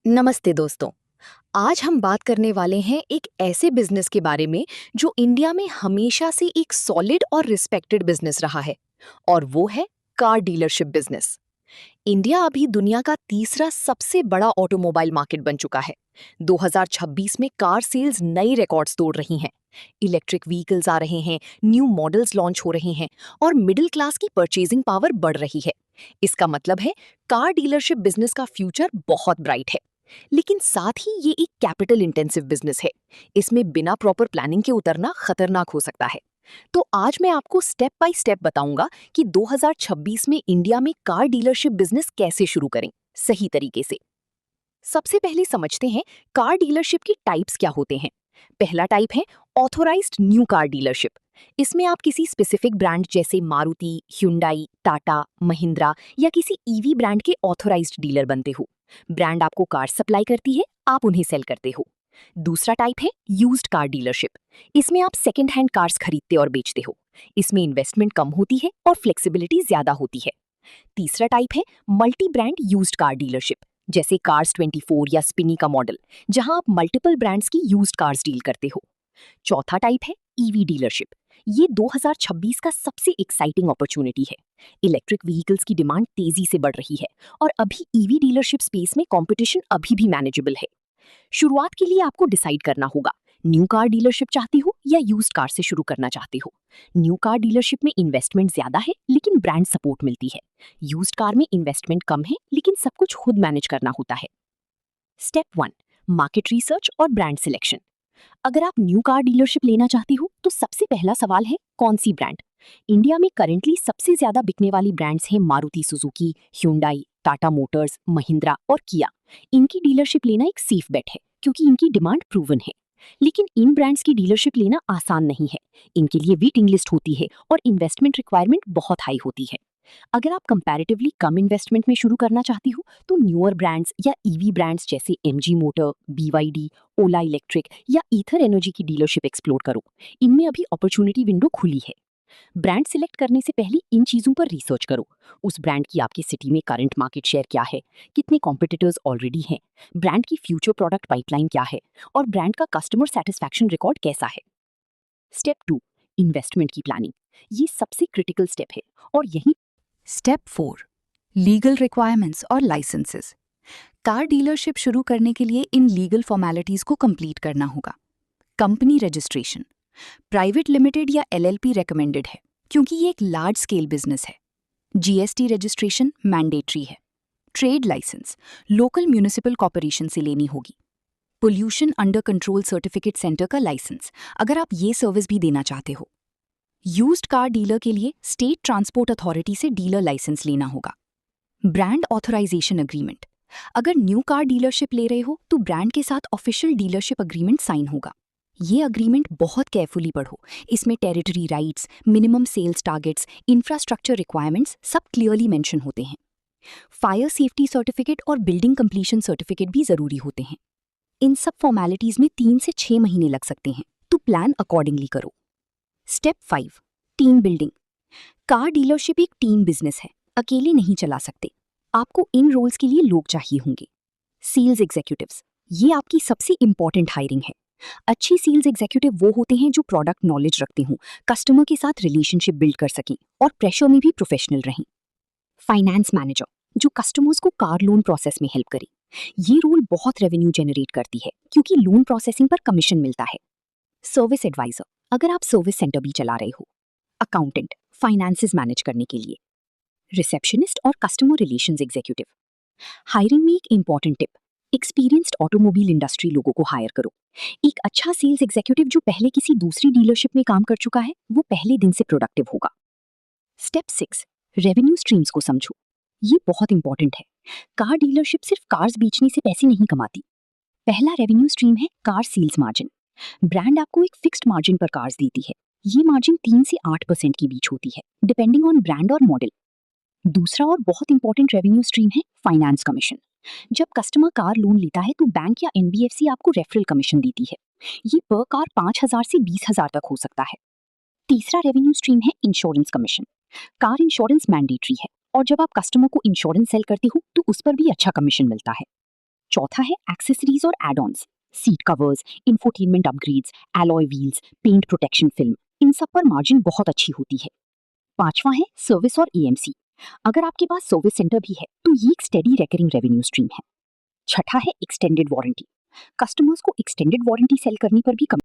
नमस्ते दोस्तों। आज हम बात करने वाले हैं एक ऐसे बिजनेस के बारे में जो इंडिया में हमेशा से एक सॉलिड और रिस्पेक्टेड बिजनेस रहा है, और वो है कार डीलरशिप बिजनेस। इंडिया अभी दुनिया का तीसरा सबसे बड़ा ऑटोमोबाइल मार्केट बन चुका है। 2026 में कार सेल्स नई रिकॉर्ड्स तोड़ रही हैं। इलेक्ट्रिक व्हीकल्स आ रहे हैं, न्यू मॉडल्स लॉन्च हो रहे हैं और मिडिल क्लास की परचेजिंग पावर बढ़ रही है। इसका मतलब है कार डीलरशिप बिजनेस का फ्यूचर बहुत ब्राइट है। लेकिन साथ ही ये एक कैपिटल इंटेंसिव बिजनेस है। इसमें बिना प्रॉपर प्लानिंग के उतरना खतरनाक हो सकता है। तो आज मैं आपको स्टेप बाय स्टेप बताऊंगा कि 2026 में इंडिया में कार डीलरशिप बिजनेस कैसे शुरू करें सही तरीके से। सबसे पहले समझते हैं कार डीलरशिप की टाइप्स क्या होते हैं। पहला टाइप है ऑथोराइज्ड न्यू कार डीलरशिप। इसमें आप किसी स्पेसिफिक ब्रांड जैसे मारुति, ह्युंडई, टाटा, महिंद्रा या किसी ईवी ब्रांड के ऑथोराइज्ड डीलर बनते हो। ब्रांड आपको कार सप्लाई करती है, आप उन्हें सेल करते हो। दूसरा टाइप है यूज्ड कार डीलरशिप। इसमें आप सेकेंड हैंड कार्स खरीदते और बेचते हो। इसमें इन्वेस्टमेंट कम होती है और फ्लेक्सिबिलिटी ज्यादा होती है। तीसरा टाइप है multi brand used car dealership, जैसे कार्स 24 या स्पिनी का मॉडल, जहां आप मल्टीपल ब्रांड्स की यूज्ड कार्स डील करते हो। चौथा टाइप है ईवी डीलरशिप। ये 2026 का सबसे एक्साइटिंग अपॉर्चुनिटी है। इलेक्ट्रिक व्हीकल्स की डिमांड तेजी से बढ़ रही है और अभी ईवी डीलरशिप स्पेस में कंपटीशन अभी भी मैनेजेबल है। शुरुआत के लिए आपको डिसाइड करना होगा, न्यू कार डीलरशिप चाहते हो या यूज्ड कार से शुरू करना चाहते हो। न्यू कार डीलरशिप में इन्वेस्टमेंट ज्यादा है लेकिन ब्रांड सपोर्ट मिलती है। यूज्ड कार में इन्वेस्टमेंट कम है लेकिन सब कुछ खुद मैनेज करना होता है। स्टेप 1, मार्केट रिसर्च और ब्रांड सिलेक्शन। अगर आप न्यू कार डीलरशिप लेना चाहते हो तो सबसे पहला सवाल है कौन सी ब्रांड। इंडिया में करंटली सबसे ज्यादा बिकने वाली ब्रांड्स हैं Maruti Suzuki, Hyundai, Tata Motors, Mahindra और किया। इनकी डीलरशिप लेना एक सेफ बेट है क्योंकि इनकी डिमांड प्रूवन है। लेकिन इन ब्रांड्स की डीलरशिप लेना आसान नहीं है। इनके लिए वेटिंग लिस्ट होती है और इन्वेस्टमेंट रिक्वायरमेंट बहुत हाई होती है। अगर आप कंपैरेटिवली कम इन्वेस्टमेंट में शुरू करना चाहती हो तो न्यूअर ब्रांड्स या ईवी ब्रांड्स जैसे एमजी मोटर, बीवाईडी, ओला इलेक्ट्रिक या ईथर एनर्जी की डीलरशिप एक्सप्लोर करो। इनमें अभी अपॉर्चुनिटी विंडो खुली है। ब्रांड सिलेक्ट करने से पहले इन चीजों पर रिसर्च करो। उस ब्रांड की आपकी सिटी में करंट मार्केट शेयर क्या है, कितने कॉम्पिटिटर्स ऑलरेडी हैं, ब्रांड की फ्यूचर प्रोडक्ट पाइपलाइन क्या है और ब्रांड का कस्टमर सेटिस्फैक्शन रिकॉर्ड कैसा है। स्टेप 2, इन्वेस्टमेंट की प्लानिंग। ये सबसे क्रिटिकल स्टेप है और यही। स्टेप 4, लीगल रिक्वायरमेंट्स और लाइसेंसेस। कार डीलरशिप शुरू करने के लिए इन लीगल फॉर्मेलिटीज को कंप्लीट करना होगा। कंपनी रजिस्ट्रेशन, प्राइवेट लिमिटेड या एलएलपी रेकमेंडेड है क्योंकि ये एक लार्ज स्केल बिजनेस है। जीएसटी रजिस्ट्रेशन मैंडेटरी है। Trade licence local municipal corporation से लेनी होगी। Pollution under control certificate centre का लाइसेंस, अगर आप ये सर्विस भी देना चाहते हो। यूज्ड कार डीलर के लिए स्टेट ट्रांसपोर्ट अथॉरिटी से डीलर लाइसेंस लेना होगा। ब्रांड ऑथराइजेशन अग्रीमेंट, अगर न्यू कार डीलरशिप ले रहे हो तो ब्रांड के साथ ऑफिशियल डीलरशिप अग्रीमेंट साइन होगा। ये अग्रीमेंट बहुत केयरफुली पढ़ो। इसमें territory rights, minimum sales targets, infrastructure requirements सब क्लियरली मेंशन होते हैं। फायर सेफ्टी सर्टिफिकेट और बिल्डिंग कंप्लीशन सर्टिफिकेट भी जरूरी होते हैं। इन सब फॉर्मेलिटीज में 3 से 6 महीने लग सकते हैं, तो प्लान अकॉर्डिंगली करो। Step 5, team building. Car dealership एक टीम बिजनेस है, अकेले नहीं चला सकते। आपको इन रोल्स के लिए लोग चाहिए होंगे। सेल्स एग्जीक्यूटिव्स, ये आपकी सबसे इंपॉर्टेंट हायरिंग है। अच्छी सेल्स एग्जीक्यूटिव वो होते हैं जो प्रोडक्ट नॉलेज रखते हों, कस्टमर के साथ रिलेशनशिप बिल्ड कर सकें और प्रेशर में भी प्रोफेशनल रहें। फाइनेंस मैनेजर, जो कस्टमर्स को कार लोन प्रोसेस में हेल्प करे। ये रोल बहुत रेवेन्यू जनरेट करती है क्योंकि लोन प्रोसेसिंग पर कमीशन मिलता है। सर्विस एडवाइजर, अगर आप सर्विस सेंटर भी चला रहे हो। अकाउंटेंट, फाइनेंसेस मैनेज करने के लिए। रिसेप्शनिस्ट और कस्टमर रिलेशंस एग्जीक्यूटिव। हायरिंग में एक important tip, experienced automobile industry लोगों को हायर करो। एक अच्छा सेल्स एग्जीक्यूटिव जो पहले किसी दूसरी डीलरशिप में काम कर चुका है, वो पहले दिन से प्रोडक्टिव होगा। स्टेप 6, रेवेन्यू स्ट्रीम्स को समझो। ये बहुत इंपॉर्टेंट है। कार डीलरशिप सिर्फ कार्स बेचने से पैसे नहीं कमाती। पहला रेवेन्यू स्ट्रीम है कार सेल्स मार्जिन। ब्रांड आपको एक फिक्स्ड मार्जिन पर कार्स देती है। ये मार्जिन 3 से 8% के बीच होती है, डिपेंडिंग ऑन ब्रांड और मॉडल। दूसरा और बहुत इंपॉर्टेंट रेवेन्यू स्ट्रीम है फाइनेंस कमीशन। जब कस्टमर कार लोन लेता है तो बैंक या एनबीएफसी आपको रेफरल कमीशन देती है। ये पर कार 5,000 से 20,000 तक हो सकता है। तीसरा रेवेन्यू स्ट्रीम है insurance commission. Car insurance mandatory है और जब आप कस्टमर को इंश्योरेंस सेल करते हो तो उस पर भी अच्छा कमीशन मिलता है। चौथा है एक्सेसरीज और add ons, seat covers, infotainment upgrades, alloy wheels, paint protection film, इन सब पर मार्जिन बहुत अच्छी होती है। पांचवा है सर्विस और एएमसी। अगर आपके पास सर्विस सेंटर भी है तो ये एक स्टेडी रेकरिंग रेवेन्यू स्ट्रीम है। छठा है एक्सटेंडेड वारंटी। कस्टमर्स को एक्सटेंडेड वारंटी सेल करने पर भी